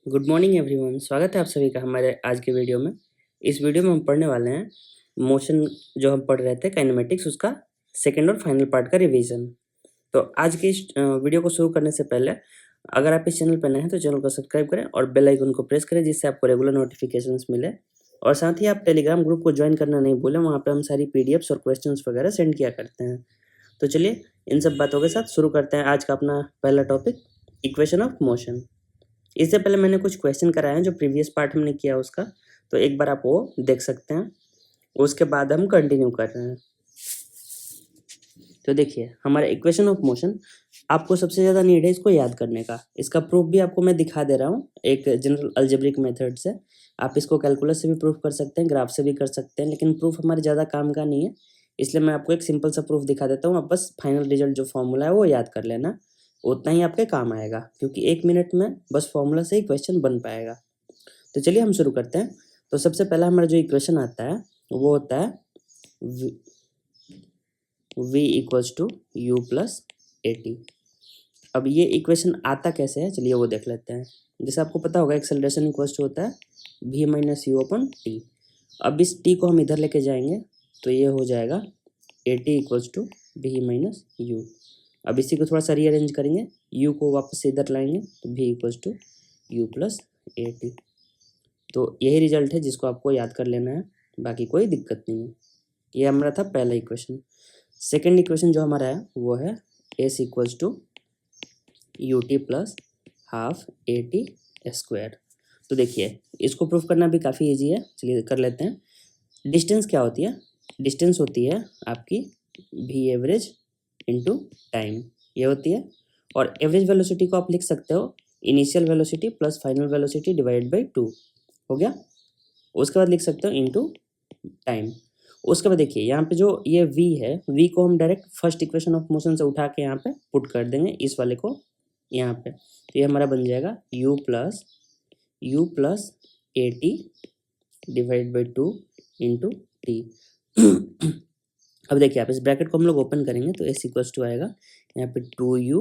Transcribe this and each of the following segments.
Good morning everyone. स्वागत है आप सभी का हमारे आज के वीडियो में। इस वीडियो में हम पढ़ने वाले हैं मोशन जो हम पढ़ रहे थे काइनेमेटिक्स, उसका सेकंड और फाइनल पार्ट का रिवीजन। तो आज के इस वीडियो को शुरू करने से पहले अगर आप इस चैनल पर नए हैं तो चैनल को सब्सक्राइब करें और बेल आइकन को प्रेस करें, जिससे आपको रेगुलर नोटिफिकेशंस मिले। और साथ ही आप टेलीग्राम ग्रुप को ज्वाइन करना नहीं भूलें, वहाँ पर हम सारी पीडीएफ्स और क्वेश्चंस वगैरह सेंड किया करते हैं। तो चलिए इन सब बातों के साथ शुरू करते हैं आज का अपना पहला टॉपिक, इक्वेशन ऑफ मोशन। इससे पहले मैंने कुछ क्वेश्चन कराए हैं जो प्रीवियस पार्ट हमने किया उसका, तो एक बार आप वो देख सकते हैं। उसके बाद हम कंटिन्यू कर रहे हैं। तो देखिए हमारा इक्वेशन ऑफ मोशन, आपको सबसे ज़्यादा नीड है इसको याद करने का। इसका प्रूफ भी आपको मैं दिखा दे रहा हूँ एक जनरल अलजेब्रिक मेथड से। आप इसको कैलकुलस से भी प्रूफ कर सकते हैं, ग्राफ से भी कर सकते हैं, लेकिन प्रूफ हमारे ज़्यादा काम का नहीं है, इसलिए मैं आपको एक सिंपल सा प्रूफ दिखा देता हूँ। आप बस फाइनल रिजल्ट जो फॉर्मूला है वो याद कर लेना, उतना ही आपके काम आएगा, क्योंकि 1 मिनट में बस फॉर्मूला से ही क्वेश्चन बन पाएगा। तो चलिए हम शुरू करते हैं। तो सबसे पहला हमारा जो इक्वेशन आता है वो होता है v equals to u plus a t. अब ये इक्वेशन आता कैसे है, चलिए वो देख लेते हैं। जैसे आपको पता होगा एक्सेलरेशन इक्वल्स टू होता है v minus you upon t. अब इस t को हम इधर लेके जाएंगे तो ये हो जाएगा a t equals to v minus u. अब इसी को थोड़ा सा रीअरेंज करेंगे, u को वापस से इधर लाएंगे तो v equals to u plus a t. तो यही रिजल्ट है जिसको आपको याद कर लेना है, बाकी कोई दिक्कत नहीं है। ये हमारा था पहला इक्वेशन। सेकेंड इक्वेशन जो हमारा है वो है s equals to u t plus half a t square. तो देखिए इसको प्रूफ करना भी काफ़ी इजी है, चलिए कर लेते हैं। डिस्टेंस क्या होती है? डिस्टेंस होती है आपकी v एवरेज इंटू टाइम, ये होती है। और एवरेज वेलोसिटी को आप लिख सकते हो initial velocity plus final velocity divide by 2, हो गया। उसके बाद लिख सकते हो इंटू टाइम। उसके बाद देखिए यहाँ पे जो ये v है, v को हम direct first equation of motion से उठा के यहाँ पे पुट कर देंगे, इस वाले को यहाँ पे। तो ये हमारा बन जाएगा u plus a T divide by 2 into T. अब देखिए आप इस ब्रैकेट को हम लोग ओपन करेंगे तो s इक्वल्स टू आएगा यहाँ पे 2u,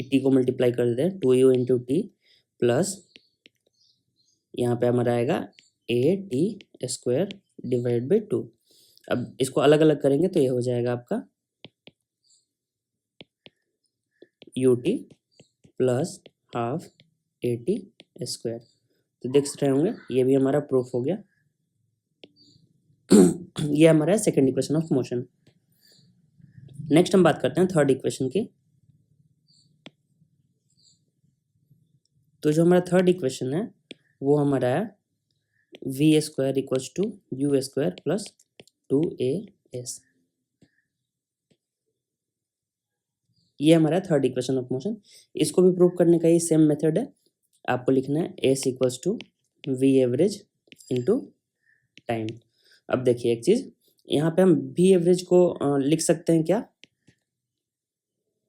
टी को मल्टीप्लाई कर देते हैं 2u इंटू टी प्लस यहाँ पे हमारा आएगा ए टी स्क्वायर डिवाइड बाई 2। अब इसको अलग अलग करेंगे तो ये हो जाएगा आपका you t plus half a t square. तो देख रहे होंगे ये भी हमारा प्रूफ हो गया। ये हमारा है second equation of motion. Next हम बात करते हैं थर्ड इक्वेशन की। तो जो हमारा थर्ड इक्वेशन है वो हमारा है v square equals to u square plus 2as। ये हमारा थर्ड इक्वेशन ऑफ मोशन। इसको भी प्रूव करने का ही सेम मेथड है। आपको लिखना है s equals to v average into time. अब देखिए एक चीज, यहाँ पे हम v एवरेज को लिख सकते हैं क्या,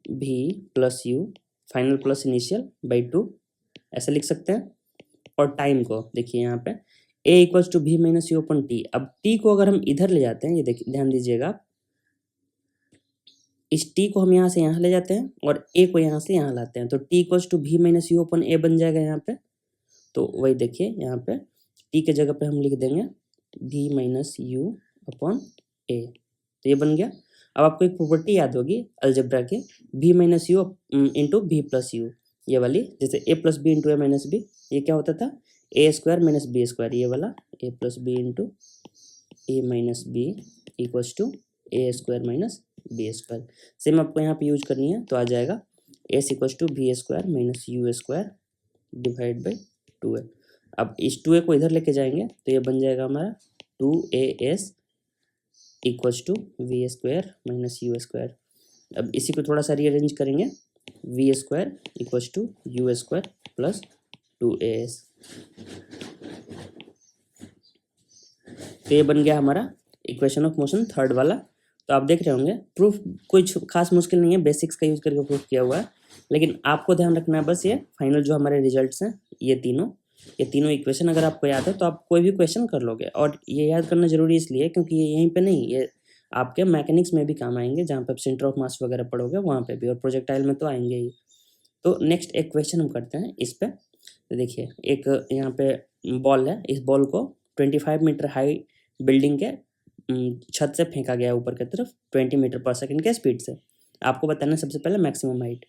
v plus you final plus initial by 2, ऐसा लिख सकते हैं। और टाइम को देखिए यहाँ पे a equals to we minus you upon t. अब t को अगर हम इधर ले जाते हैं, ये देखिए ध्यान दीजिएगा आप, इस t को हम यहाँ से यहाँ ले जाते हैं और a को यहाँ से यहाँ लाते हैं, तो t equals to we minus you upon A बन जाएगा यहाँ पे। तो वही देखिए यहाँ पे t के जगह पे हम लिख देंगे v माइनस यू अपॉन ए, तो ये बन गया। अब आपको एक प्रॉपर्टी याद होगी अलजेब्रा के, v minus u into v plus u, ये वाली। जैसे a plus b into a minus b, ये क्या होता था a square minus b square, ये वाला a plus b into a minus b equals to a square minus b square. Same आपको यहाँ पे यूज करनी है, तो आ जाएगा s equals to v square minus u square divide by 2a। अब इस 2a को इधर लेके जाएंगे तो ये बन जाएगा हमारा 2as equals to v square minus u square. अब इसी को थोड़ा सा रीअरेंज करेंगे, v square equals to u square plus 2as। तो ये बन गया हमारा इक्वेशन ऑफ मोशन थर्ड वाला। तो आप देख रहे होंगे प्रूफ कुछ खास मुश्किल नहीं है, बेसिक्स का यूज करके प्रूफ किया हुआ है। लेकिन आपको ध्यान रखना है बस ये फाइनल जो हमारे रिजल्ट्स हैं ये तीनों इक्वेशन अगर आपको याद है तो आप कोई भी क्वेश्चन कर लोगे। और ये याद करना जरूरी इसलिए क्योंकि ये यहीं पे नहीं, ये आपके मैकेनिक्स में भी काम आएंगे, जहाँ पे आप सेंटर ऑफ मास वगैरह पढ़ोगे वहाँ पे भी, और प्रोजेक्टाइल में तो आएंगे ही। तो नेक्स्ट एक क्वेश्चन हम करते हैं इस पे। तो देखिए एक यहाँ पे बॉल है, इस बॉल को 25 मीटर हाई बिल्डिंग के छत से फेंका गया ऊपर की तरफ 20 मीटर पर सेकंड के स्पीड से। आपको बताना है सबसे पहले मैक्सिमम हाइट।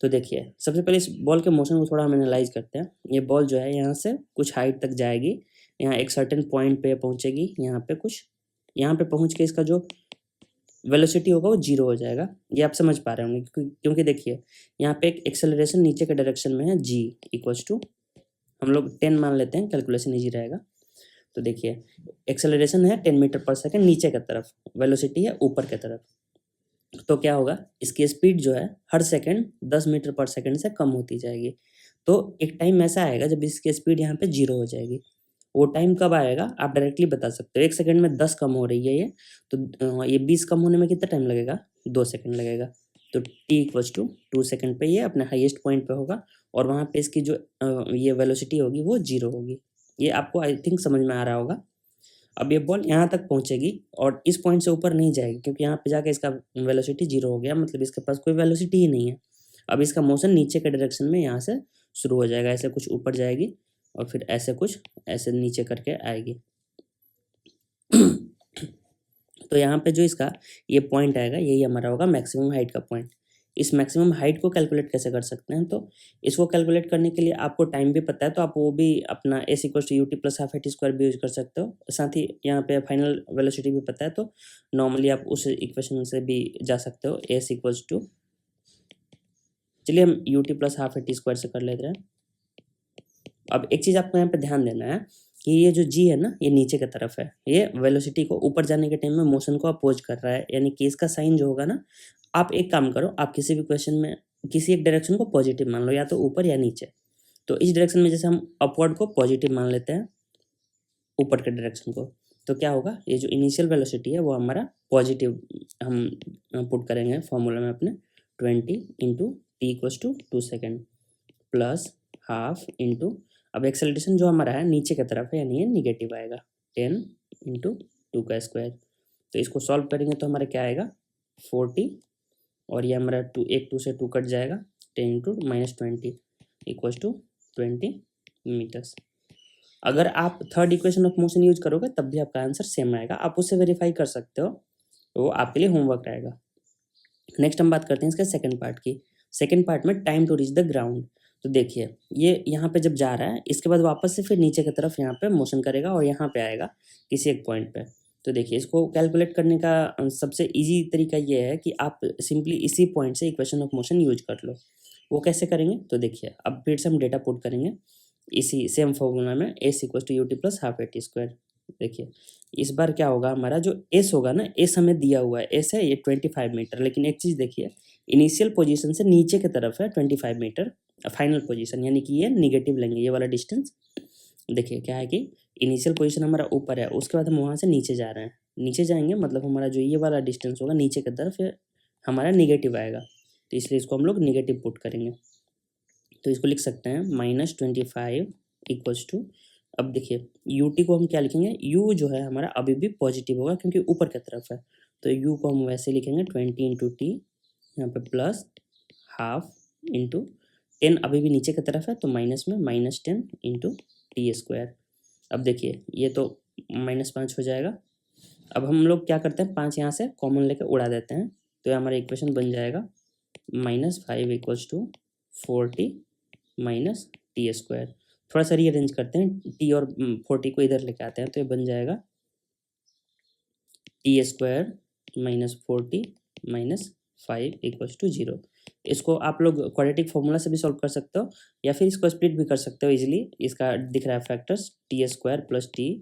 तो देखिए सबसे पहले इस बॉल के मोशन को थोड़ा हम एनालाइज करते हैं। ये बॉल जो है यहाँ से कुछ हाइट तक जाएगी, यहाँ एक सर्टेन पॉइंट पे पहुँचेगी, यहाँ पे कुछ, यहाँ पे पहुँच के इसका जो वेलोसिटी होगा वो 0 हो जाएगा। ये आप समझ पा रहे होंगे क्योंकि देखिए यहाँ पे एक एक्सेलरेशन नीचे के डायरेक्शन में है, g इक्वल्स टू हम लोग 10 मान लेते हैं, कैलकुलेशन ईजी रहेगा। तो देखिए एक्सेलरेशन है 10 मीटर पर सेकंड नीचे की तरफ, वेलोसिटी है ऊपर की तरफ। तो क्या होगा, इसकी स्पीड जो है हर सेकंड 10 मीटर पर सेकंड से कम होती जाएगी। तो एक टाइम ऐसा आएगा जब इसकी स्पीड यहाँ पे 0 हो जाएगी। वो टाइम कब आएगा आप डायरेक्टली बता सकते हो। 1 सेकंड में 10 कम हो रही है ये, तो ये 20 कम होने में कितना टाइम लगेगा, 2 सेकंड लगेगा। तो t इक्वल्स टू 2 सेकंड पे ये अपने हाईएस्ट पॉइंट पे होगा और वहाँ पे इसकी जो ये वेलोसिटी होगी वो 0 होगी। ये आपको आई थिंक समझ में आ रहा होगा। अब ये बॉल यहाँ तक पहुँचेगी और इस पॉइंट से ऊपर नहीं जाएगी क्योंकि यहाँ पे जाके इसका वेलोसिटी 0 हो गया, मतलब इसके पास कोई वेलोसिटी ही नहीं है। अब इसका मोशन नीचे के डायरेक्शन में यहाँ से शुरू हो जाएगा, ऐसे कुछ ऊपर जाएगी और फिर ऐसे कुछ ऐसे नीचे करके आएगी। तो यहाँ पे जो इसका ये पॉइंट आएगा यही हमारा होगा मैक्सिमम हाइट का पॉइंट। इस मैक्सिमम हाइट को कैलकुलेट कैसे कर सकते हैं, तो इसको कैलकुलेट करने के लिए आपको टाइम भी पता है, तो आप वो भी अपना s equal to ut plus half at square भी यूज कर सकते हो। साथ ही यहाँ पे फाइनल वेलोसिटी भी पता है, तो नॉर्मली आप उस इक्वेशन से भी जा सकते हो। s इक्वल्स टू, चलिए हम ut plus half at square से कर लेते हैं। अब एक चीज़ आपको यहाँ पे ध्यान देना है कि ये जो g है ना, ये नीचे की तरफ है, ये वेलोसिटी को ऊपर जाने के टाइम में मोशन को अपोज कर रहा है, यानी कि इसका साइन जो होगा ना, आप एक काम करो, आप किसी भी क्वेश्चन में किसी एक डायरेक्शन को पॉजिटिव मान लो, या तो ऊपर या नीचे। तो इस डायरेक्शन में जैसे हम अपवर्ड को पॉजिटिव मान लेते हैं, ऊपर के डायरेक्शन को, तो क्या होगा, ये जो इनिशियल वेलोसिटी है वो हमारा पॉजिटिव हम पुट करेंगे फॉर्मूला में अपने 20 into t equals to 2 second plus half into, अब एक्सेलरेशन जो हमारा है नीचे की तरफ है यानी ये निगेटिव आएगा, 10 इंटू 2 का स्क्वायर। तो इसको सॉल्व करेंगे तो हमारा क्या आएगा 40, और ये हमारा 2 से 2 कट जाएगा, 10 इंटू -20 इक्वल्स टू 20 मीटर्स। अगर आप third equation of motion use करोगे तब भी आपका आंसर सेम आएगा, आप उससे वेरीफाई कर सकते हो, वो आपके लिए होमवर्क रहेगा। नेक्स्ट हम बात करते हैं इसका सेकंड पार्ट की। सेकंड पार्ट में time to reach the ground. तो देखिए ये यहाँ पे जब जा रहा है, इसके बाद वापस से फिर नीचे की तरफ यहाँ पे मोशन करेगा और यहाँ पे आएगा किसी एक पॉइंट पे। तो देखिए इसको कैलकुलेट करने का सबसे इजी तरीका ये है कि आप सिंपली इसी पॉइंट से इक्वेशन ऑफ मोशन यूज कर लो। वो कैसे करेंगे, तो देखिए अब फिर से हम डेटा पुट करेंगे इसी सेम फॉर्मूला में, s equal to ut plus half at square. देखिए इस बार क्या होगा, हमारा जो s होगा ना, s हमें दिया हुआ है, s है ये 25 मीटर, लेकिन एक चीज़ देखिए इनिशियल पोजीशन से नीचे की तरफ है 25 मीटर फाइनल पोजीशन, यानी कि ये निगेटिव लेंगे ये वाला डिस्टेंस। देखिए क्या है कि इनिशियल पोजीशन हमारा ऊपर है, उसके बाद हम वहाँ से नीचे जा रहे हैं, नीचे जाएंगे मतलब हमारा जो ये वाला डिस्टेंस होगा नीचे की तरफ हमारा निगेटिव आएगा, तो इसलिए इसको हम लोग निगेटिव पुट करेंगे। तो इसको लिख सकते हैं -25 इक्वल्स टू, अब देखिए ut को हम क्या लिखेंगे, u जो है हमारा अभी भी पॉजिटिव होगा क्योंकि ऊपर की तरफ है, तो u को हम वैसे लिखेंगे 20 इंटू टी, यहाँ पे प्लस हाफ इंटू 10 अभी भी नीचे की तरफ है तो माइनस में -10 इंटू टी स्क्वायर। अब देखिए ये तो -5 हो जाएगा। अब हम लोग क्या करते हैं, 5 यहाँ से कॉमन लेकर उड़ा देते हैं, तो ये हमारा इक्वेशन बन जाएगा -5 equals to 40 minus t square. थोड़ा सा रीअरेंज करते हैं, टी और 40 को इधर लेके आते हैं, तो ये बन जाएगा टी स्क्वायर -40 -5 इक्वल्स टू 0। इसको आप लोग क्वाड्रेटिक फॉर्मूला से भी सॉल्व कर सकते हो या फिर इसको स्प्लिट भी कर सकते हो इजीली। इसका दिख रहा है factors, T square plus T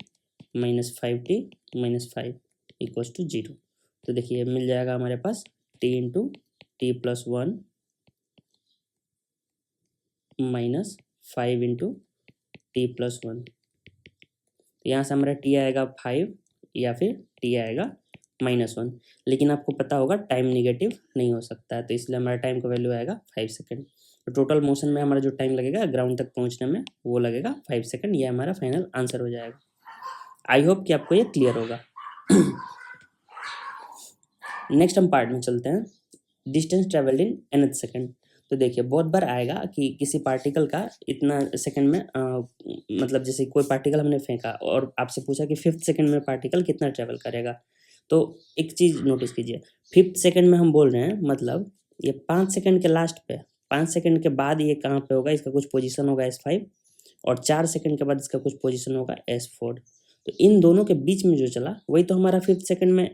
-5t -5 equals to 0। तो देखिए मिल जाएगा हमारे पास T into T plus 1 -5 into T plus 1। यहाँ से हमारा टी आएगा 5 या फिर टी आएगा -1, लेकिन आपको पता होगा टाइम निगेटिव नहीं हो सकता है, तो इसलिए हमारा टाइम का वैल्यू आएगा 5 सेकेंड। तो टोटल मोशन में हमारा जो टाइम लगेगा ग्राउंड तक पहुँचने में वो लगेगा 5 सेकेंड। ये हमारा फाइनल आंसर हो जाएगा। आई होप कि आपको ये क्लियर होगा। नेक्स्ट हम पार्ट में चलते हैं, distance travelled in nth second. तो देखिए बहुत बार आएगा कि किसी पार्टिकल का इतना सेकंड में मतलब जैसे कोई पार्टिकल हमने फेंका और आपसे पूछा कि 5th सेकंड में पार्टिकल कितना ट्रेवल करेगा। तो एक चीज़ नोटिस कीजिए, 5th सेकंड में हम बोल रहे हैं मतलब ये 5 सेकंड के लास्ट पे, 5 सेकंड के बाद ये कहाँ पे होगा, इसका कुछ पोजीशन होगा S5 और 4 सेकंड के बाद इसका कुछ पोजीशन होगा S4। तो इन दोनों के बीच में जो चला वही तो हमारा 5th सेकंड में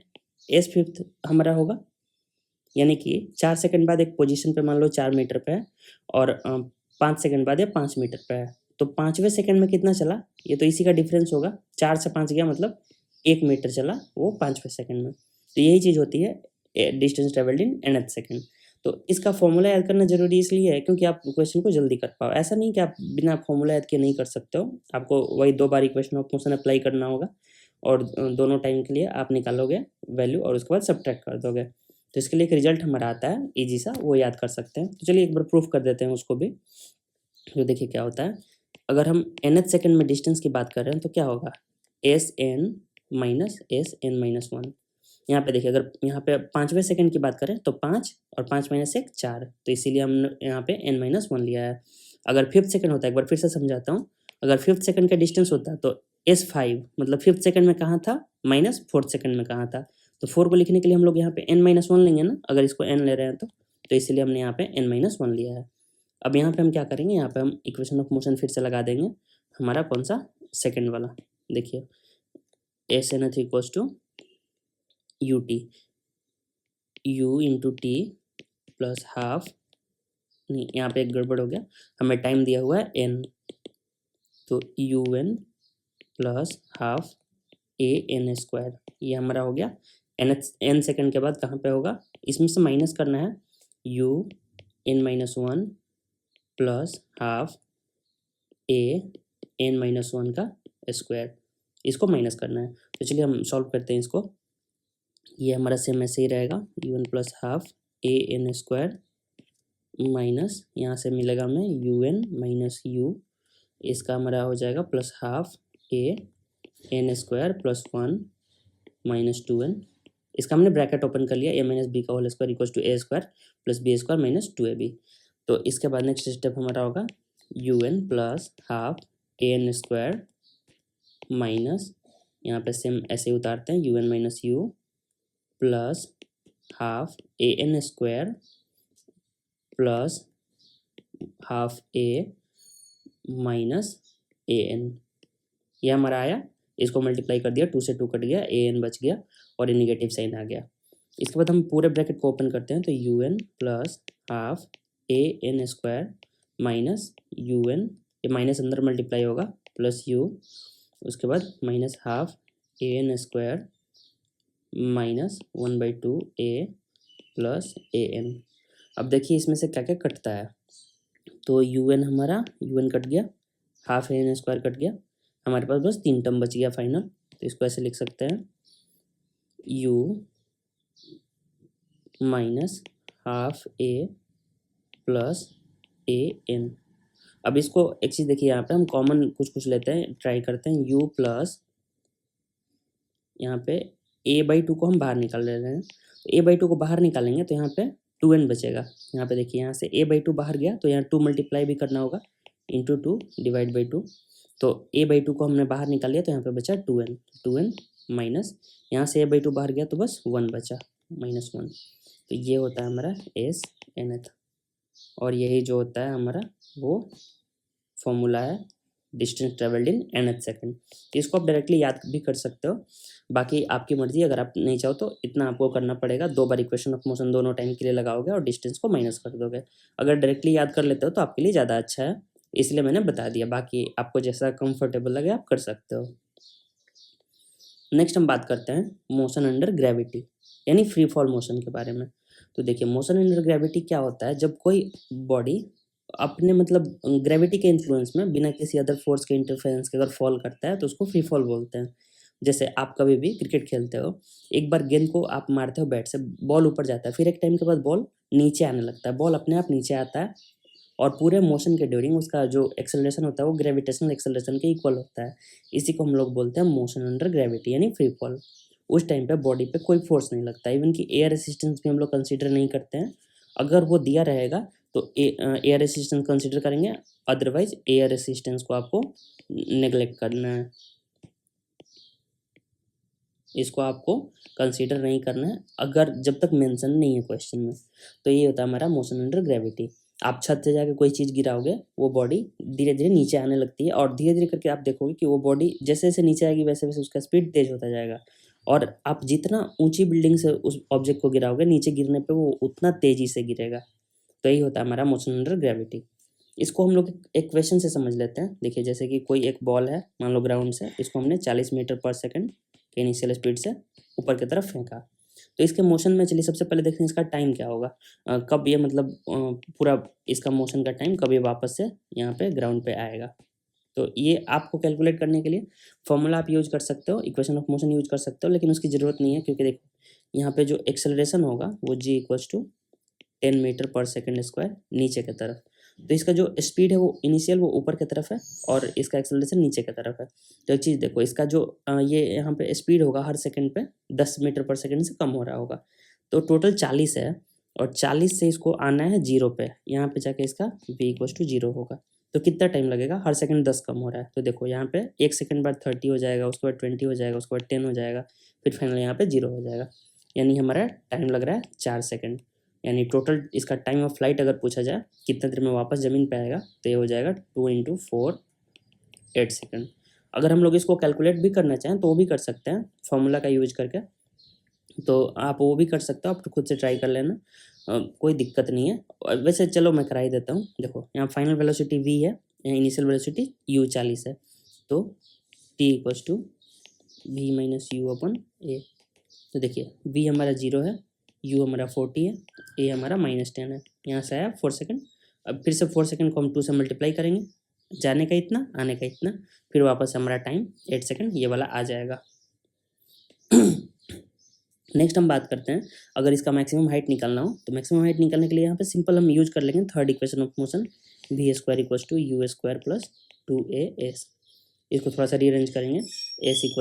S5 हमारा होगा। यानी कि 4 सेकंड बाद एक पोजीशन पे मान लो 4 मीटर पे है और 5 सेकंड बाद ये 5 मीटर पे है। तो 5वें सेकंड में कितना चला, ये तो इसी का डिफरेंस होगा। 4 से 5 गया मतलब 1 मीटर चला वो 5वें सेकंड में। तो यही चीज़ होती है distance travelled in nth second. तो इसका फॉर्मूला याद करना जरूरी इसलिए है क्योंकि आप क्वेश्चन को जल्दी कर पाओ। ऐसा नहीं कि आप बिना फॉर्मूला याद किए नहीं कर सकते हो, आपको वही 2 बार इक्वेशन ऑफ मोशन अप्लाई करना होगा और दोनों टाइम के लिए आप निकालोगे वैल्यू और उसके बाद सब्ट्रैक्ट कर दोगे। तो इसके लिए एक रिजल्ट हमारा आता है इजी सा, वो याद कर सकते हैं। तो चलिए एक बार प्रूफ कर देते हैं उसको भी। तो देखिए क्या होता है, अगर हम nth सेकंड में डिस्टेंस की बात कर रहे हैं तो क्या होगा, Sn माइनस Sn-1। यहाँ पे देखिए अगर यहाँ पे 5वें सेकंड की बात करें तो 5 और 5 माइनस 1 4, तो इसीलिए हमने यहाँ पे n-1 लिया है। अगर 5th सेकंड होता है, एक बार फिर से समझाता हूँ, अगर 5th सेकंड का डिस्टेंस होता तो S5 मतलब 5th सेकंड में कहाँ था माइनस 4th सेकंड में कहाँ था। तो 4 को लिखने के लिए हम लोग यहाँ पे n-1 लेंगे ना, अगर इसको n ले रहे हैं तो इसीलिए हमने यहाँ पे n-1 लिया है। अब यहाँ पे हम क्या करेंगे, यहाँ पे हम इक्वेशन ऑफ मोशन फिर से लगा देंगे, हमारा कौन सा सेकंड वाला। देखिए Sn equals to ut u into T plus half, नहीं यहाँ पे एक गड़बड़ हो गया, हमें टाइम दिया हुआ है n, तो un प्लस हाफ an², ये हमारा हो गया n सेकंड के बाद कहाँ पे होगा, इसमें से माइनस करना है u n-1 plus half an-1 का स्क्वायर, इसको माइनस करना है। तो चलिए हम सॉल्व करते हैं इसको। ये हमारा सेम ऐसे ही रहेगा, un plus half an² minus यहाँ से मिलेगा हमें un माइनस u, इसका हमारा हो जाएगा plus half an² plus 1 minus 2n, इसका हमने ब्रैकेट ओपन कर लिया, a माइनस बी का whole square equals to a² plus b² minus 2ab। तो इसके बाद नेक्स्ट स्टेप हमारा होगा un plus half an² minus, यहाँ पे सेम ऐसे उतारते हैं un minus u plus half an² plus half a minus an, यह हमारा आया। इसको मल्टीप्लाई कर दिया, 2 से 2 कट गया, an बच गया और ये निगेटिव साइन आ गया। इसके बाद हम पूरे ब्रैकेट को ओपन करते हैं, तो un plus half an² minus un, ये माइनस अंदर मल्टीप्लाई होगा प्लस u, उसके बाद minus half an² minus 1/2 a plus an। अब देखिए इसमें से क्या क्या कटता है, तो un हमारा un कट गया, हाफ an² कट गया, हमारे पास बस 3 टर्म बच गया फाइनल। तो इसको ऐसे लिख सकते हैं u minus half a plus an। अब इसको एक चीज़ देखिए, यहाँ पे हम कॉमन कुछ लेते हैं, ट्राई करते हैं u प्लस, यहाँ पे a/2 को हम बाहर निकाल ले रहे हैं, तो a/2 को बाहर निकालेंगे तो यहाँ पे 2n बचेगा। यहाँ पे देखिए यहाँ से a/2 बाहर गया तो यहाँ 2 मल्टीप्लाई भी करना होगा, इंटू 2 डिवाइड बाई 2, तो a/2 को हमने बाहर निकाल लिया तो यहाँ पे बचा 2n माइनस, यहाँ से a/2 बाहर गया तो बस 1 बचा माइनस 1। तो ये होता है हमारा Snth, और यही जो होता है हमारा वो फॉर्मूला है distance travelled in nth second. तो इसको आप डायरेक्टली याद भी कर सकते हो, बाकी आपकी मर्जी, अगर आप नहीं चाहो तो इतना आपको करना पड़ेगा, 2 बार इक्वेशन ऑफ मोशन दोनों टाइम के लिए लगाओगे और डिस्टेंस को माइनस कर दोगे। अगर डायरेक्टली याद कर लेते हो तो आपके लिए ज़्यादा अच्छा है, इसलिए मैंने बता दिया, बाकी आपको जैसा कंफर्टेबल लगे आप कर सकते हो। नेक्स्ट हम बात करते हैं मोशन अंडर ग्रेविटी यानी फ्री फॉल मोशन के बारे में। तो देखिए मोशन अंडर ग्रेविटी क्या होता है, जब कोई बॉडी अपने मतलब ग्रेविटी के इन्फ्लुएंस में बिना किसी अदर फोर्स के इंटरफेरेंस के अगर फॉल करता है तो उसको फ्री फॉल बोलते हैं। जैसे आप कभी भी क्रिकेट खेलते हो, एक बार गेंद को आप मारते हो बैट से, बॉल ऊपर जाता है, फिर एक टाइम के बाद बॉल नीचे आने लगता है, बॉल अपने आप नीचे आता है और पूरे मोशन के ड्यूरिंग उसका जो एक्सेलरेशन होता है वो ग्रेविटेशनल एक्सेलरेशन के इक्वल होता है। इसी को हम लोग बोलते हैं मोशन अंडर ग्रेविटी यानी फ्री फॉल। उस टाइम पे बॉडी पे कोई फोर्स नहीं लगता, इवन कि एयर रेसिस्टेंस भी हम लोग कंसीडर नहीं करते हैं। अगर वो दिया रहेगा तो एयर रेसिस्टेंस कंसिडर करेंगे, अदरवाइज एयर रेसिस्टेंस को आपको नेग्लेक्ट करना है, इसको आपको कंसीडर नहीं करना है अगर जब तक मेंशन नहीं है क्वेश्चन में। तो ये होता है हमारा मोशन अंडर ग्रेविटी। आप छत से जाके कोई चीज़ गिराओगे, वो बॉडी धीरे धीरे नीचे आने लगती है और धीरे धीरे करके आप देखोगे कि वो बॉडी जैसे जैसे नीचे आएगी वैसे वैसे उसका स्पीड तेज होता जाएगा, और आप जितना ऊंची बिल्डिंग से उस ऑब्जेक्ट को गिराओगे, नीचे गिरने पे वो उतना तेजी से गिरेगा। तो यही होता है हमारा मोशन अंडर ग्रेविटी। इसको हम लोग एक क्वेश्चन से समझ लेते हैं। देखिए, जैसे कि कोई एक बॉल है, मान लो ग्राउंड से, इसको हमने 40 मीटर पर सेकंड के इनिशियल स्पीड से ऊपर की तरफ फेंका। तो इसके मोशन में चलिए सबसे पहले देखते हैं इसका टाइम क्या होगा, कब ये मतलब पूरा इसका मोशन का टाइम कब ये वापस से यहाँ पे ग्राउंड पे आएगा। तो ये आपको कैलकुलेट करने के लिए फॉर्मूला आप यूज कर सकते हो, इक्वेशन ऑफ मोशन यूज कर सकते हो, लेकिन उसकी ज़रूरत नहीं है, क्योंकि देखो यहाँ पे जो एक्सेलरेशन होगा वो g = 10 मीटर पर सेकेंड स्क्वायर नीचे की तरफ। तो इसका जो स्पीड है वो इनिशियल वो ऊपर की तरफ है और इसका एक्सेलरेशन नीचे की तरफ है। तो एक चीज़ देखो, इसका जो ये यहाँ पे स्पीड होगा हर सेकंड पे 10 मीटर पर सेकंड से कम हो रहा होगा। तो टोटल 40 है और 40 से इसको आना है 0 पे, यहाँ पे जाके इसका v = 0 होगा। तो कितना टाइम लगेगा, हर सेकंड 10 कम हो रहा है। तो देखो यहाँ पे 1 सेकंड बाद 30 हो जाएगा, उसके बाद 20 हो जाएगा, उसके बाद 10 हो जाएगा, फिर फाइनल यहाँ पे 0 हो जाएगा। यानी हमारा टाइम लग रहा है 4 सेकंड। यानी टोटल इसका टाइम ऑफ फ्लाइट अगर पूछा जाए कितना देर में वापस ज़मीन पे आएगा, तो ये हो जाएगा 2 × 4 8 सेकंड। अगर हम लोग इसको कैलकुलेट भी करना चाहें तो वो भी कर सकते हैं फॉर्मूला का यूज करके, तो आप वो भी कर सकते हो, आप तो खुद से ट्राई कर लेना, कोई दिक्कत नहीं है। वैसे चलो मैं करा ही देता हूँ। देखो यहाँ फाइनल वेलोसिटी v है, यहाँ इनिशियल वेलोसिटी u 40 है, तो t = v - u/a। तो देखिए v हमारा 0 है, u हमारा 40 है, a हमारा -10 है, यहाँ से आया 4 सेकंड। अब फिर से 4 सेकंड को हम 2 से मल्टीप्लाई करेंगे, जाने का इतना, आने का इतना, फिर वापस हमारा टाइम 8 सेकंड ये वाला आ जाएगा। नेक्स्ट हम बात करते हैं, अगर इसका मैक्सिमम हाइट निकालना हो तो मैक्सिमम हाइट निकालने के लिए यहाँ पे सिंपल हम यूज कर लेंगे third equation of motion, v² = u² + 2as। इसको थोड़ा सा रीअरेंज करेंगे, s =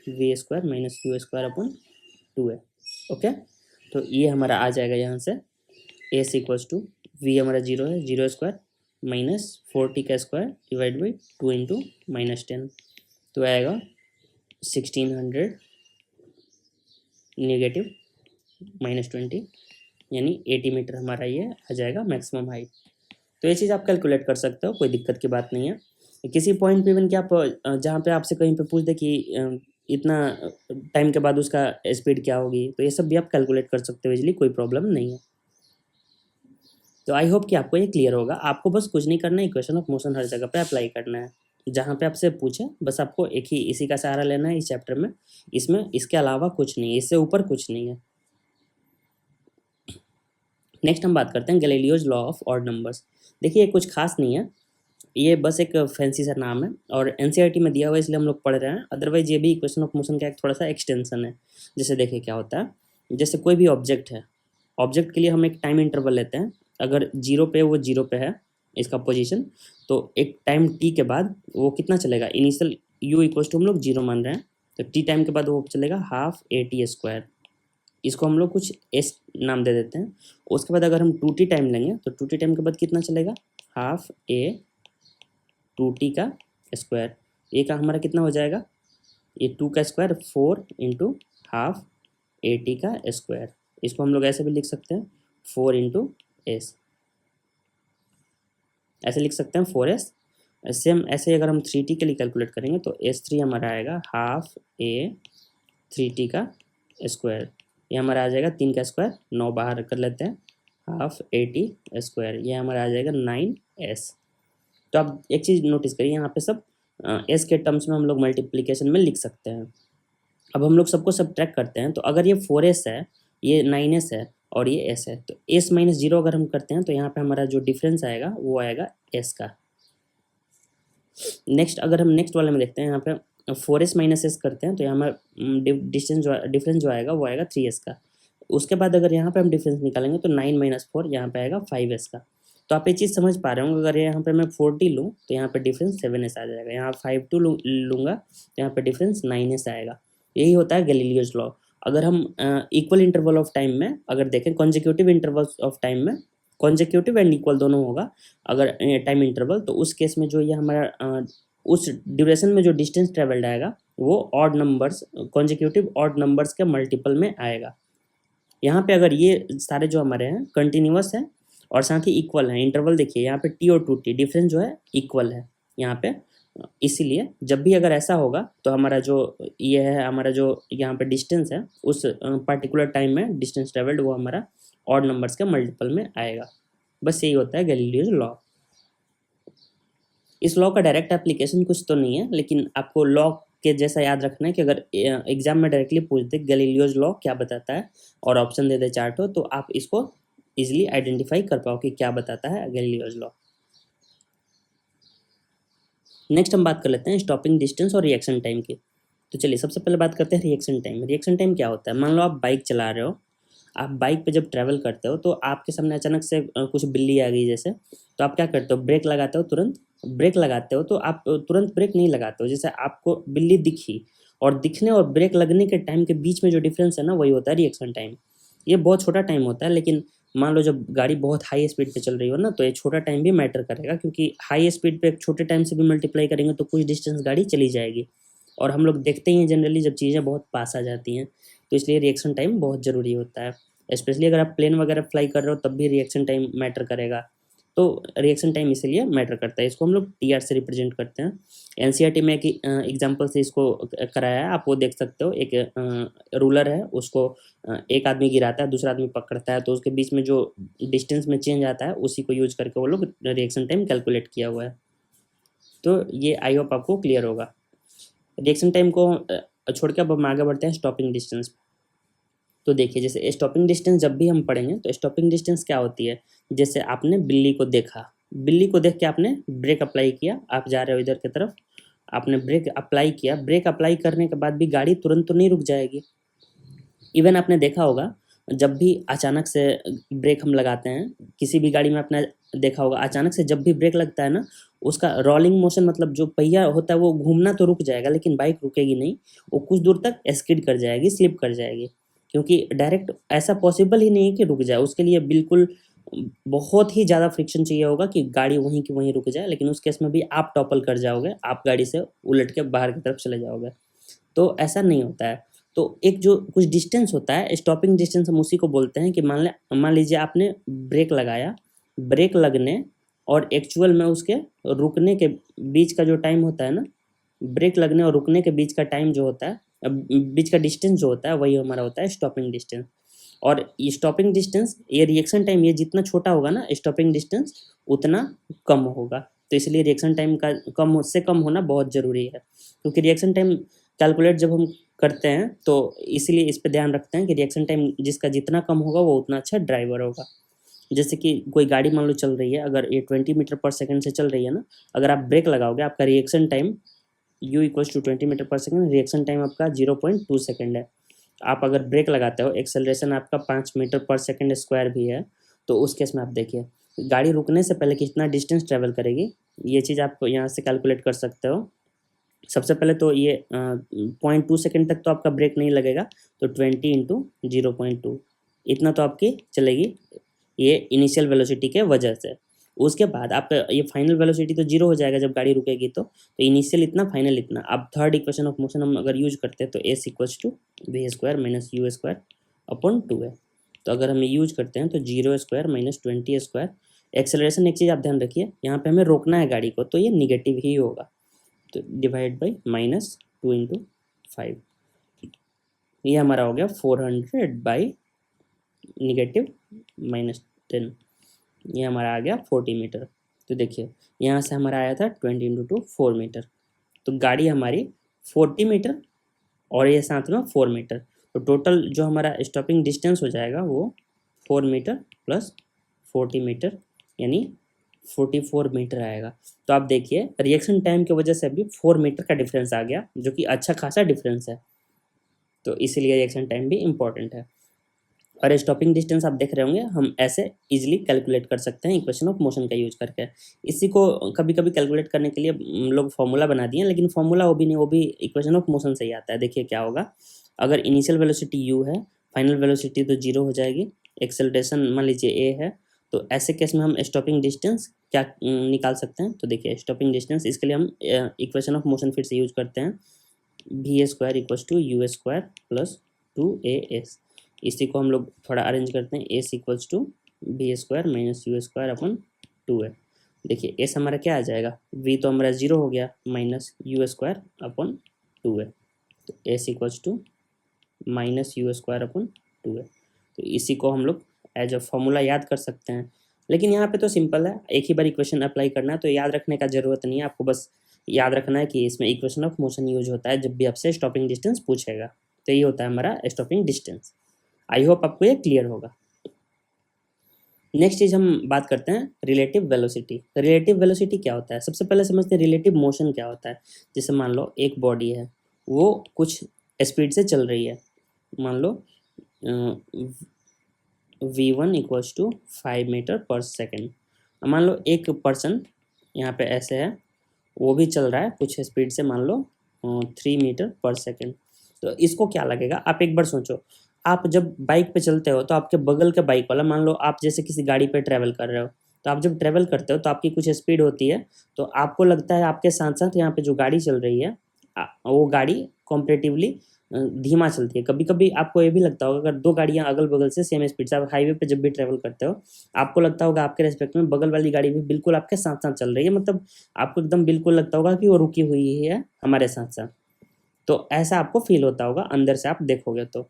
v² - u² / 2a। Okay, तो ये हमारा आ जाएगा यहाँ से s = v हमारा 0 है, 0² - 40 का स्क्वायर डिवाइड बाई 2 × -10, तो आएगा 1600 नेगेटिव -20, यानी 80 मीटर हमारा ये आ जाएगा मैक्सिमम हाइट। तो ये चीज़ आप कैलकुलेट कर सकते हो, कोई दिक्कत की बात नहीं है। किसी पॉइंट पे इवन कि आप जहाँ पे आपसे कहीं पे पूछ दे कि इतना टाइम के बाद उसका स्पीड क्या होगी, तो ये सब भी आप कैलकुलेट कर सकते हो इजीली, कोई प्रॉब्लम नहीं है। तो आई होप कि आपको ये क्लियर होगा। आपको बस कुछ नहीं करना है, इक्वेशन ऑफ मोशन हर जगह पे अप्लाई करना है, जहाँ पे आपसे पूछे बस आपको एक ही इसी का सहारा लेना है इस चैप्टर में। इसमें इसके अलावा कुछ नहीं है, इससे ऊपर कुछ नहीं है। नेक्स्ट हम बात करते हैं Galileo's law of odd numbers. देखिए कुछ खास नहीं है, ये बस एक फैंसी सा नाम है और एनसीईआरटी में दिया हुआ है इसलिए हम लोग पढ़ रहे हैं, अदरवाइज ये भी इक्वेशन ऑफ मोशन का एक थोड़ा सा एक्सटेंशन है। जैसे देखिए क्या होता है, जैसे कोई भी ऑब्जेक्ट है, ऑब्जेक्ट के लिए हम एक टाइम इंटरवल लेते हैं, अगर 0 पे वो 0 पे है इसका पोजीशन, तो एक टाइम t के बाद वो कितना चलेगा, इनिशियल u = हम लोग 0 मान रहे हैं, तो t टाइम के बाद वो चलेगा ½ at²। इसको हम लोग कुछ s नाम दे देते हैं। उसके बाद अगर हम 2t टाइम लेंगे तो 2t टाइम के बाद कितना चलेगा, ½ a 2t का स्क्वायर। ये का हमारा कितना हो जाएगा, ये 2 का स्क्वायर 4 × ½ at का स्क्वायर। इसको हम लोग ऐसे भी लिख सकते हैं 4 × s, ऐसे लिख सकते हैं 4s। सेम ऐसे अगर हम 3t के लिए कैलकुलेट करेंगे तो s3 हमारा आएगा ½ a 3t का स्क्वायर। ये हमारा आ जाएगा 3 का स्क्वायर, 9 बाहर कर लेते हैं, ½ at², ये हमारा आ जाएगा 9s। तो आप एक चीज़ नोटिस करिए, यहाँ पे सब s के टर्म्स में हम लोग मल्टीप्लिकेशन में लिख सकते हैं। अब हम लोग सबको सब्ट्रैक्ट करते हैं, तो अगर ये 4s है, ये 9s है और ये s है, तो s - 0 अगर हम करते हैं तो यहाँ पे हमारा जो डिफरेंस आएगा वो आएगा s का। नेक्स्ट अगर हम नेक्स्ट वाले में देखते हैं, यहाँ पे 4s - s करते हैं तो यहाँ हमारा डिफरेंस जो आएगा वो आएगा 3s का। उसके बाद अगर यहाँ पे हम डिफरेंस निकालेंगे तो 9 - 4 यहाँ पे आएगा 5s का। तो आप ये चीज़ समझ पा रहे होंगे, अगर यहाँ पे मैं 40 लूँ तो यहाँ पे डिफरेंस 7s आ जाएगा, यहाँ 52 लूँगा तो यहाँ पे डिफरेंस 9s आएगा। यही होता है गैलीलियोज लॉ। अगर हम इक्वल इंटरवल ऑफ टाइम में अगर देखें, कॉन्जिक्यूटिव इंटरवल्स ऑफ टाइम में कॉन्जिक्यूटिव एंड इक्वल दोनों होगा अगर टाइम इंटरवल, तो उस केस में जो ये हमारा उस ड्यूरेशन में जो डिस्टेंस ट्रेवल्ड आएगा वो odd numbers, consecutive odd numbers के मल्टीपल में आएगा। यहाँ पे अगर ये सारे जो हमारे हैं कंटिन्यूअस है और साथ ही इक्वल है, इंटरवल देखिए यहाँ पे टी और 2t डिफरेंस जो है इक्वल है यहाँ पे, इसीलिए जब भी अगर ऐसा होगा तो हमारा जो ये है, हमारा जो यहाँ पे डिस्टेंस है उस पर्टिकुलर टाइम में डिस्टेंस ट्रेवल्ड वो हमारा ऑड नंबर्स के मल्टीपल में आएगा। बस यही होता है गैलीलियोज लॉ। इस लॉ का डायरेक्ट एप्लीकेशन कुछ तो नहीं है, लेकिन आपको लॉ के जैसा याद रखना है कि अगर एग्जाम में डायरेक्टली पूछ दे गैलीलियोज लॉ क्या बताता है और ऑप्शन दे दे चार्ट हो, तो आप इसको इजिली आइडेंटिफाई कर पाओ कि क्या बताता है गैलीलियोज लॉ। नेक्स्ट हम बात कर लेते हैं स्टॉपिंग डिस्टेंस और रिएक्शन टाइम की। तो चलिए सबसे पहले बात करते हैं रिएक्शन टाइम। रिएक्शन टाइम क्या होता है? मान लो आप बाइक चला रहे हो, आप बाइक पे जब ट्रैवल करते हो तो आपके सामने अचानक से कुछ बिल्ली आ गई जैसे, तो आप क्या करते हो? ब्रेक लगाते हो, तुरंत ब्रेक लगाते हो। तो आप तुरंत ब्रेक नहीं लगाते हो, जैसे आपको बिल्ली दिखी और दिखने और ब्रेक लगने के टाइम के बीच में जो डिफरेंस है ना, वही होता है रिएक्शन टाइम। ये बहुत छोटा टाइम होता है, लेकिन मान लो जब गाड़ी बहुत हाई स्पीड पे चल रही हो ना, तो ये छोटा टाइम भी मैटर करेगा, क्योंकि हाई स्पीड पे एक छोटे टाइम से भी मल्टीप्लाई करेंगे तो कुछ डिस्टेंस गाड़ी चली जाएगी। और हम लोग देखते ही हैं जनरली जब चीज़ें बहुत पास आ जाती हैं, तो इसलिए रिएक्शन टाइम बहुत ज़रूरी होता है। स्पेशली अगर आप प्लेन वगैरह फ्लाई कर रहे हो तब भी रिएक्शन टाइम मैटर करेगा। तो रिएक्शन टाइम इसीलिए मैटर करता है। इसको हम लोग टी आर से रिप्रेजेंट करते हैं। एनसीईआरटी में एक एग्जाम्पल से इसको कराया है, आप वो देख सकते हो। एक रूलर है, उसको एक आदमी गिराता है, दूसरा आदमी पकड़ता है, तो उसके बीच में जो डिस्टेंस में चेंज आता है उसी को यूज करके वो लोग रिएक्शन टाइम कैलकुलेट किया हुआ है। तो ये आई होप आपको क्लियर होगा। रिएक्शन टाइम को छोड़ के अब हम आगे बढ़ते हैं स्टॉपिंग डिस्टेंस। तो देखिए जैसे स्टॉपिंग डिस्टेंस जब भी हम पढ़ेंगे तो स्टॉपिंग डिस्टेंस क्या होती है? जैसे आपने बिल्ली को देखा, बिल्ली को देख के आपने ब्रेक अप्लाई किया, आप जा रहे हो इधर की तरफ, आपने ब्रेक अप्लाई किया, ब्रेक अप्लाई करने के बाद भी गाड़ी तुरंत तो नहीं रुक जाएगी। इवन आपने देखा होगा जब भी अचानक से ब्रेक हम लगाते हैं, किसी भी गाड़ी में आपने देखा होगा अचानक से जब भी ब्रेक लगता है ना, उसका रोलिंग मोशन, मतलब जो पहिया होता है वो घूमना तो रुक जाएगा, लेकिन बाइक रुकेगी नहीं, वो कुछ दूर तक स्किड कर जाएगी, स्लिप कर जाएगी, क्योंकि डायरेक्ट ऐसा पॉसिबल ही नहीं है कि रुक जाए। उसके लिए बिल्कुल बहुत ही ज़्यादा फ्रिक्शन चाहिए होगा कि गाड़ी वहीं की वहीं रुक जाए, लेकिन उस केस में भी आप टॉपल कर जाओगे, आप गाड़ी से उलट के बाहर की तरफ चले जाओगे। तो ऐसा नहीं होता है। तो एक जो कुछ डिस्टेंस होता है, स्टॉपिंग डिस्टेंस हम उसी को बोलते हैं कि मान लीजिए आपने ब्रेक लगाया, ब्रेक लगने और एक्चुअल में उसके रुकने के बीच का जो टाइम होता है ना, ब्रेक लगने और रुकने के बीच का टाइम जो होता है, बीच का डिस्टेंस जो होता है, वही हमारा होता है स्टॉपिंग डिस्टेंस। और ये स्टॉपिंग डिस्टेंस, ये रिएक्शन टाइम, ये जितना छोटा होगा ना स्टॉपिंग डिस्टेंस, उतना कम होगा। तो इसलिए रिएक्शन टाइम का कम होना बहुत ज़रूरी है, क्योंकि रिएक्शन टाइम कैलकुलेट जब हम करते हैं तो इसीलिए इस पे ध्यान रखते हैं कि रिएक्शन टाइम जिसका जितना कम होगा वो उतना अच्छा ड्राइवर होगा। जैसे कि कोई गाड़ी मान लो चल रही है, अगर ये 20 मीटर पर सेकंड से चल रही है ना, अगर आप ब्रेक लगाओगे, आपका reaction time u equals to 20 metre per second, reaction time आपका 0.2 सेकंड है। आप अगर ब्रेक लगाते हो, एक्सेलरेशन आपका 5 मीटर पर सेकंड स्क्वायर भी है, तो उस केस में आप देखिए गाड़ी रुकने से पहले कितना डिस्टेंस ट्रेवल करेगी, ये चीज़ आप यहाँ से कैलकुलेट कर सकते हो। सबसे पहले तो ये 0.2 सेकंड तक तो आपका ब्रेक नहीं लगेगा, तो 20 इंटू 0.2 इतना तो आपकी चलेगी, ये इनिशियल वेलोसिटी के वजह से। उसके बाद आपका ये फाइनल वेलोसिटी तो 0 हो जाएगा जब गाड़ी रुकेगी, तो इनिशियल इतना, फाइनल इतना। अब थर्ड इक्वेशन ऑफ मोशन हम अगर यूज करते हैं तो s equals to v square minus u square upon 2 है। तो अगर हम यूज करते हैं तो 0 स्क्वायर माइनस 20 स्क्वायर। एक्सेलरेशन एक चीज़ आप ध्यान रखिए, यहाँ पे हमें रोकना है गाड़ी को, तो ये निगेटिव ही होगा, तो डिवाइड बाई माइनस 2 इंटू 5, ये हमारा हो गया 400 बाई निगेटिव -10, ये हमारा आ गया 40 मीटर। तो देखिए यहाँ से हमारा आया था 20 इंटू 2 4 मीटर, तो गाड़ी हमारी 40 मीटर और ये साथ में 4 मीटर, तो टोटल जो हमारा स्टॉपिंग डिस्टेंस हो जाएगा वो 4 मीटर प्लस 40 मीटर, यानी 44 मीटर आएगा। तो आप देखिए रिएक्शन टाइम की वजह से अभी 4 मीटर का डिफरेंस आ गया, जो कि अच्छा खासा डिफरेंस है, तो इसीलिए रिएक्शन टाइम भी इम्पॉर्टेंट है। और स्टॉपिंग डिस्टेंस आप देख रहे होंगे हम ऐसे इजीली कैलकुलेट कर सकते हैं इक्वेशन ऑफ मोशन का यूज करके। इसी को कभी कभी कैलकुलेट करने के लिए लोग फॉर्मूला बना दिए, लेकिन फॉर्मूला वो भी नहीं, वो भी इक्वेशन ऑफ मोशन से ही आता है। देखिए क्या होगा, अगर इनिशियल वेलोसिटी u है, फाइनल वेलोसिटी तो 0 हो जाएगी, एक्सेलरेशन मान लीजिए a है, तो ऐसे केस में हम स्टॉपिंग डिस्टेंस क्या निकाल सकते हैं? तो देखिए स्टॉपिंग डिस्टेंस, इसके लिए हम इक्वेशन ऑफ मोशन फिर से यूज करते हैं, v square equals to u square plus 2as। इसी को हम लोग थोड़ा अरेंज करते हैं, s equals to v square minus u square upon 2a। देखिए एस हमारा क्या आ जाएगा, वी तो हमारा 0 हो गया minus u square upon 2a, तो s equals to minus u square upon 2a। तो इसी को हम लोग एज अ फॉर्मूला याद कर सकते हैं, लेकिन यहाँ पे तो सिंपल है, एक ही बार इक्वेशन अप्लाई करना है, तो याद रखने का जरूरत नहीं है, आपको बस याद रखना है कि इसमें इक्वेशन ऑफ मोशन यूज होता है जब भी आपसे स्टॉपिंग डिस्टेंस पूछेगा। तो ये होता है हमारा स्टॉपिंग डिस्टेंस। आई होप आपको ये क्लियर होगा। नेक्स्ट चीज हम बात करते हैं रिलेटिव वेलोसिटी। रिलेटिव वेलोसिटी क्या होता है? सबसे पहले समझते हैं रिलेटिव मोशन क्या होता है। जैसे मान लो एक बॉडी है, वो कुछ स्पीड से चल रही है, मान लो v1 इक्वल्स टू 5 मीटर पर सेकेंड। मान लो एक पर्सन यहाँ पे ऐसे है, वो भी चल रहा है कुछ स्पीड से, मान लो 3 मीटर पर सेकेंड। तो इसको क्या लगेगा, आप एक बार सोचो, आप जब बाइक पे चलते हो तो आपके बगल के बाइक वाला, मान लो आप जैसे किसी गाड़ी पे ट्रैवल कर रहे हो, तो आप जब ट्रैवल करते हो तो आपकी कुछ स्पीड होती है, तो आपको लगता है आपके साथ साथ यहाँ पे जो गाड़ी चल रही है वो गाड़ी कॉम्परेटिवली धीमा चलती है। कभी कभी आपको ये भी लगता होगा, अगर दो गाड़ियां अगल बगल से सेम स्पीड से, आप हाईवे पे जब भी ट्रैवल करते हो, आपको लगता होगा आपके रेस्पेक्ट में बगल वाली गाड़ी भी बिल्कुल आपके साथ साथ चल रही है, मतलब आपको एकदम बिल्कुल लगता होगा कि वो रुकी हुई है हमारे साथ साथ। तो ऐसा आपको फील होता होगा अंदर से आप देखोगे तो।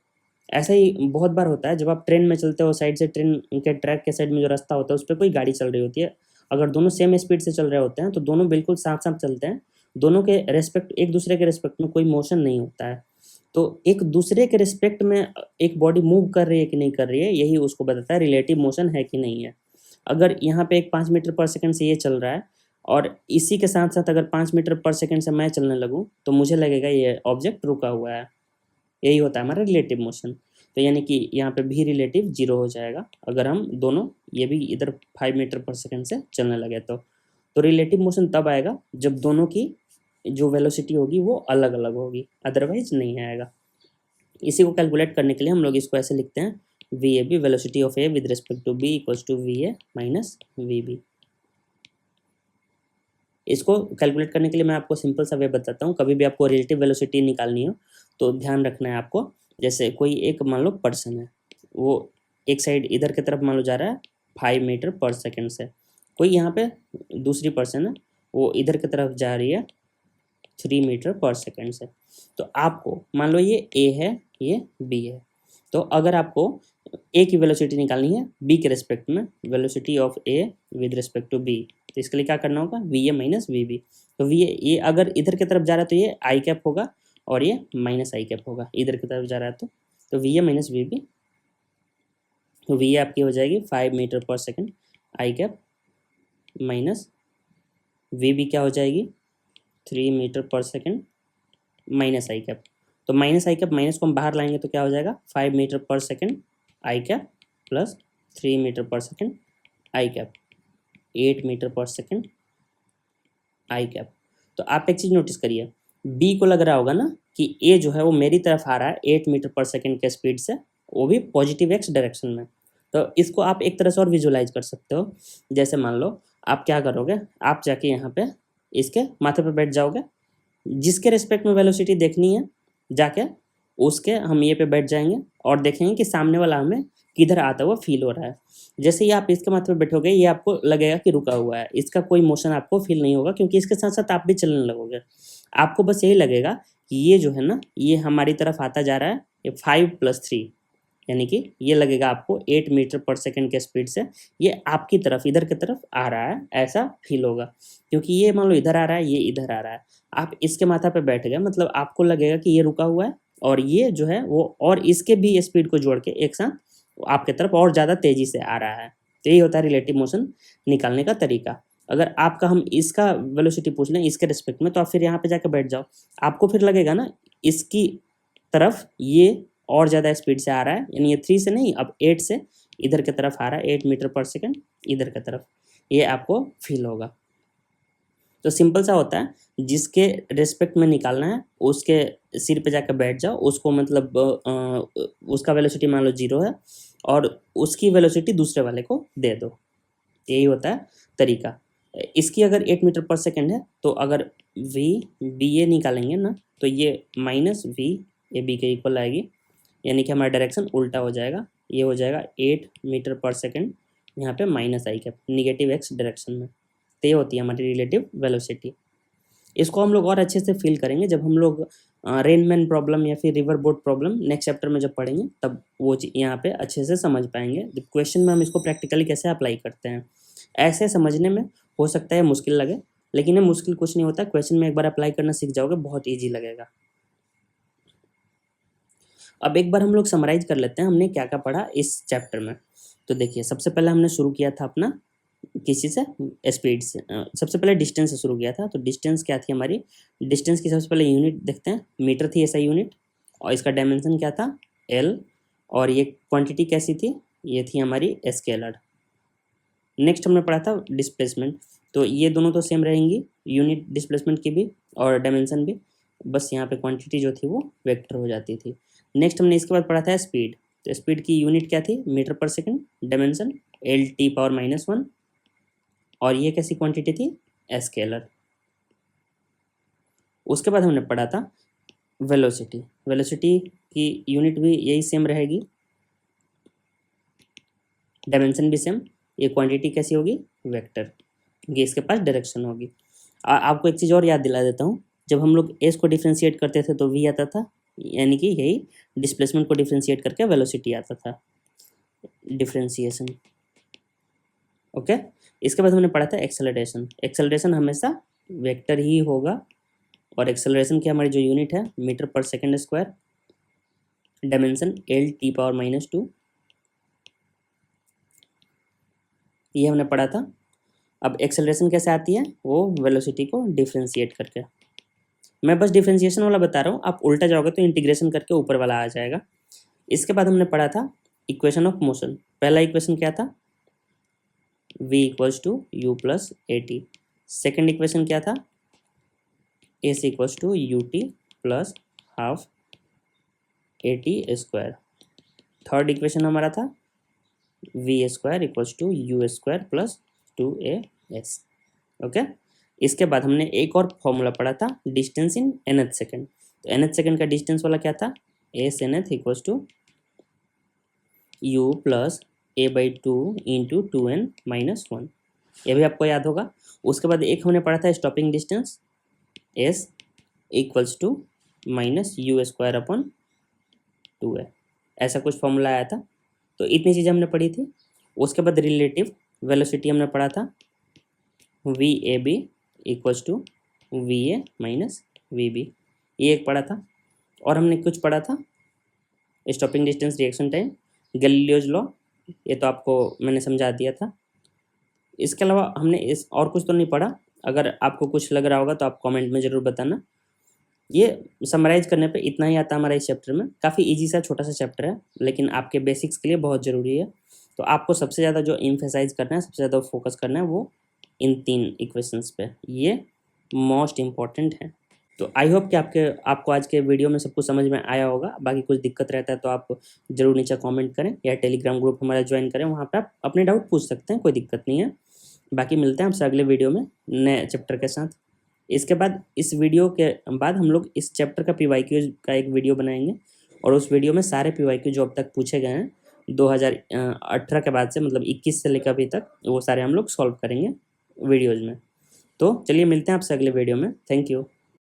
ऐसा ही बहुत बार होता है जब आप ट्रेन में चलते हो, साइड से ट्रेन के ट्रैक के साइड में जो रास्ता होता है उस पर कोई गाड़ी चल रही होती है, अगर दोनों सेम स्पीड से चल रहे होते हैं तो दोनों बिल्कुल साथ साथ चलते हैं, दोनों के रेस्पेक्ट, एक दूसरे के रेस्पेक्ट में कोई मोशन नहीं होता है। तो एक दूसरे के रिस्पेक्ट में एक बॉडी मूव कर रही है कि नहीं कर रही है, यही उसको बताता है रिलेटिव मोशन है कि नहीं है। अगर यहाँ पे एक 5 मीटर पर सेकंड से ये चल रहा है और इसी के साथ साथ अगर 5 मीटर पर सेकंड से मैं चलने लगूँ, तो मुझे लगेगा ये ऑब्जेक्ट रुका हुआ है। यही होता है हमारा रिलेटिव मोशन। तो यानी कि यहाँ पे भी रिलेटिव 0 हो जाएगा अगर हम दोनों, ये भी इधर 5 मीटर पर सेकंड से चलने लगे तो रिलेटिव मोशन तब आएगा जब दोनों की जो वेलोसिटी होगी वो अलग अलग होगी, अदरवाइज नहीं आएगा। इसी को कैलकुलेट करने के लिए हम लोग इसको ऐसे लिखते हैं, v A b, velocity of a with respect to b equals to V A minus we b. इसको कैलकुलेट करने के लिए मैं आपको सिंपल सा वे बताता हूँ। कभी भी आपको रिलेटिव वेलोसिटी निकालनी हो तो ध्यान रखना है आपको, जैसे कोई एक मान लो पर्सन है, वो एक साइड इधर की तरफ मान लो जा रहा है 5 मीटर पर सेकंड से, कोई यहाँ पे दूसरी पर्सन है वो इधर की तरफ जा रही है 3 मीटर पर सेकंड से। तो आपको मान लो ये ए है, ये बी है, तो अगर आपको ए की वेलोसिटी निकालनी है बी के रेस्पेक्ट में, velocity of a with respect to b, तो इसके लिए क्या करना होगा, v A minus we b. तो वी ए, ये अगर इधर की तरफ जा रहा है तो ये आई कैप होगा और ये माइनस आई कैप होगा, इधर की तरफ जा रहा है तो v A minus we b. तो वी ए आपकी हो जाएगी 5 metre per second i cap minus we b क्या हो जाएगी 3 metre per second minus i cap. तो माइनस आई कैप माइनस को हम बाहर लाएंगे तो क्या हो जाएगा 5 metre per second i cap plus 3 metre per second i cap, 8 metre per second i cap. तो आप एक चीज़ नोटिस करिए, बी को लग रहा होगा ना कि ए जो है वो मेरी तरफ आ रहा है 8 मीटर पर सेकंड के स्पीड से, वो भी पॉजिटिव एक्स डायरेक्शन में। तो इसको आप एक तरह से और विजुलाइज कर सकते हो, जैसे मान लो आप क्या करोगे, आप जाके यहाँ पे इसके माथे पे बैठ जाओगे, जिसके रिस्पेक्ट में वेलोसिटी देखनी है जाके उसके हम ये पे बैठ जाएंगे और देखेंगे कि सामने वाला हमें किधर आता हुआ फील हो रहा है। जैसे ही आप इसके माथे पे बैठोगे ये आपको लगेगा कि रुका हुआ है, इसका कोई मोशन आपको फील नहीं होगा क्योंकि इसके साथ साथ आप भी चलने लगोगे। आपको बस यही लगेगा कि ये जो है ना ये हमारी तरफ आता जा रहा है, ये 5+3 यानी कि ये लगेगा आपको 8 मीटर पर सेकंड के स्पीड से ये आपकी तरफ इधर की तरफ आ रहा है, ऐसा फील होगा। क्योंकि ये मान लो इधर आ रहा है, ये इधर आ रहा है, आप इसके माथा पे बैठ गए, मतलब आपको लगेगा कि ये रुका हुआ है और ये जो है वो और इसके भी स्पीड को जोड़ के एक साथ आपके तरफ और ज़्यादा तेज़ी से आ रहा है। तो यही होता है रिलेटिव मोशन निकालने का तरीका। अगर आपका हम इसका वेलोसिटी पूछ लें इसके रिस्पेक्ट में, तो आप फिर यहाँ पे जाकर बैठ जाओ, आपको फिर लगेगा ना इसकी तरफ ये और ज़्यादा स्पीड से आ रहा है, यानी ये 3 से नहीं अब 8 से इधर की तरफ आ रहा है, 8 मीटर पर सेकंड इधर की तरफ, ये आपको फील होगा। तो सिंपल सा होता है, जिसके रिस्पेक्ट में निकालना है उसके सिर पे जाकर बैठ जाओ, उसको मतलब उसका वेलोसिटी मान लो 0 है और उसकी वेलोसिटी दूसरे वाले को दे दो, यही होता है तरीका। इसकी अगर 8 मीटर पर सेकेंड है तो अगर वी बी ए निकालेंगे ना तो ये माइनस वी ए बी के इक्वल आएगी, यानी कि हमारा डायरेक्शन उल्टा हो जाएगा। ये हो जाएगा 8 मीटर पर सेकेंड, यहाँ पे minus i cap negative x direction में। तो ये होती है हमारी रिलेटिव वेलोसिटी। इसको हम लोग और अच्छे से फील करेंगे जब हम लोग रेनमैन प्रॉब्लम या फिर river boat problem next chapter में जब पढ़ेंगे, तब वो यहाँ पे अच्छे से समझ पाएंगे। जब क्वेश्चन में हम इसको प्रैक्टिकली कैसे अप्लाई करते हैं, ऐसे समझने में हो सकता है मुश्किल लगे, लेकिन ये मुश्किल कुछ नहीं होता। क्वेश्चन में एक बार अप्लाई करना सीख जाओगे, बहुत ईजी लगेगा। अब एक बार हम लोग समराइज कर लेते हैं हमने क्या क्या पढ़ा इस चैप्टर में। तो देखिए, सबसे पहले हमने शुरू किया था अपना किसी से स्पीड से, सबसे पहले डिस्टेंस से शुरू किया था। तो डिस्टेंस क्या थी हमारी, डिस्टेंस की सबसे पहले यूनिट देखते हैं, मीटर थी ऐसा यूनिट, और इसका डायमेंशन क्या था एल, और ये क्वांटिटी कैसी थी, ये थी हमारी स्केलर। नेक्स्ट हमने पढ़ा था डिस्प्लेसमेंट, तो ये दोनों तो सेम रहेंगी, यूनिट डिस्प्लेसमेंट की भी और डायमेंशन भी, बस यहाँ पे क्वांटिटी जो थी वो वेक्टर हो जाती थी। नेक्स्ट हमने इसके बाद पढ़ा था स्पीड, तो स्पीड की यूनिट क्या थी मीटर पर second, dimension L T power -1, और ये कैसी क्वांटिटी थी स्केलर। उसके बाद हमने पढ़ा था वेलोसिटी, वेलोसिटी की यूनिट भी यही सेम रहेगी, डायमेंशन भी सेम, ये क्वांटिटी कैसी होगी वेक्टर, क्योंकि इसके पास डायरेक्शन होगी। आपको एक चीज़ और याद दिला देता हूँ, जब हम लोग एस को डिफ्रेंशिएट करते थे तो वी आता था, यानी कि यही डिस्प्लेसमेंट को डिफ्रेंशिएट करके वेलोसिटी आता था, डिफ्रेंशिएशन। ओके, इसके बाद हमने पढ़ा था एक्सेलरेशन, एक्सेलरेशन हमेशा वेक्टर ही होगा, और एक्सेलरेशन की हमारी जो यूनिट है मीटर पर second square, dimension L T power -2, ये हमने पढ़ा था। अब एक्सेलरेशन कैसे आती है, वो वेलोसिटी को डिफ्रेंशिएट करके। मैं बस डिफ्रेंशिएशन वाला बता रहा हूँ, आप उल्टा जाओगे तो इंटीग्रेशन करके ऊपर वाला आ जाएगा। इसके बाद हमने पढ़ा था इक्वेशन ऑफ मोशन, पहला इक्वेशन क्या था v equals to u plus a t, second equation क्या था s equals to u t plus half a t square, third equation हमारा था v square equals to u square plus 2as। Okay, इसके बाद हमने एक और फॉर्मूला पढ़ा था डिस्टेंस इन nth सेकेंड, तो nth सेकेंड का डिस्टेंस वाला क्या था s nth equals to u plus a/2 into 2n-1, ये भी आपको याद होगा। उसके बाद एक हमने पढ़ा था stopping distance s equals to -u square upon 2a, ऐसा कुछ फॉर्मूला आया था। तो इतनी चीज़ें हमने पढ़ी थी। उसके बाद रिलेटिव वेलोसिटी हमने पढ़ा था V A B equals to V A minus we B, ये एक पढ़ा था। और हमने कुछ पढ़ा था stopping distance, reaction time, Galileo's law, ये तो आपको मैंने समझा दिया था। इसके अलावा हमने इस और कुछ तो नहीं पढ़ा, अगर आपको कुछ लग रहा होगा तो आप कमेंट में ज़रूर बताना। ये समराइज करने पे इतना ही आता है हमारा इस चैप्टर में, काफ़ी इजी सा छोटा सा चैप्टर है, लेकिन आपके बेसिक्स के लिए बहुत ज़रूरी है। तो आपको सबसे ज़्यादा जो एम्फेसाइज करना है, सबसे ज़्यादा फोकस करना है वो इन 3 इक्वेशंस पे, ये मोस्ट इम्पॉर्टेंट है। तो आई होप कि आपको आज के वीडियो में सब कुछ समझ में आया होगा। बाकी कुछ दिक्कत रहता है तो आप ज़रूर नीचे कमेंट करें, या टेलीग्राम ग्रुप हमारा ज्वाइन करें, वहाँ पे आप अपने डाउट पूछ सकते हैं, कोई दिक्कत नहीं है। बाकी मिलते हैं आपसे अगले वीडियो में नए चैप्टर के साथ। इसके बाद इस वीडियो के बाद हम लोग इस चैप्टर का PYQ का एक वीडियो बनाएंगे, और उस वीडियो में सारे PYQ जो अब तक पूछे गए हैं 2018 के बाद से, मतलब 21 से लेकर अभी तक, वो सारे हम लोग सॉल्व करेंगे वीडियोज़ में। तो चलिए मिलते हैं आपसे अगले वीडियो में। Thank you.